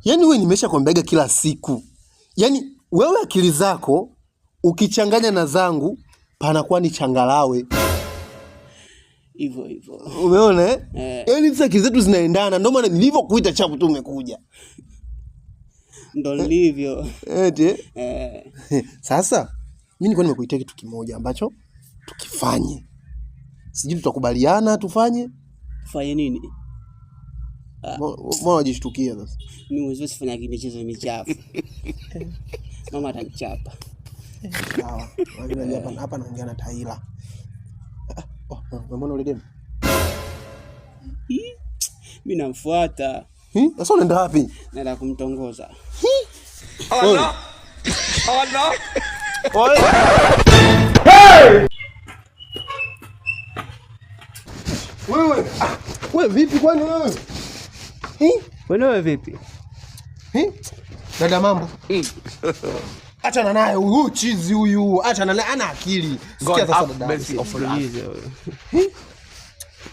Yaani wewe nimeshakwambiaga kila siku. Yaani wewe akili zako ukichanganya na zangu panakuwa ni changalawe. Hivyo. Umeona eh? Yaani sasa akili zetu zinaendana, ndio maana nilivyokuita chapu tu umekuja. Ndio nilivyo. Eti. Sasa mimi nilikuwa nimekuitia kitu kimoja ambacho tukifanye. Sijui tutakubaliana tufanye? Tufanye nini? Mbona unajishtukia sasa? Mimi mwenyewe sifanya michezo michafu. Mama atanichapa. Sawa. Hapa naongea na Taila. Mbona ule demu? Mimi namfuata. Sasa unaenda wapi? Naenda kumtongoza. Oh no. Wewe vipi kwani wewe? Wewe vipi? Dada mambo. Achana naye huyu chizi huyu. Achana naye, ana akili. Sikia sasa dada.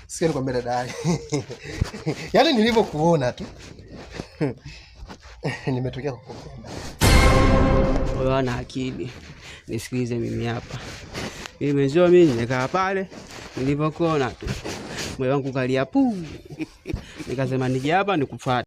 Sikia nikwambia dada. Yaani nilivyokuona tu. Nimetokea kukupenda. Wewe ana akili. Nisikilize mimi hapa. Mimi nimekaa pale nilivyokuona tu. Moyo wangu kalia puu. Nikasema nije hapa nikufuate.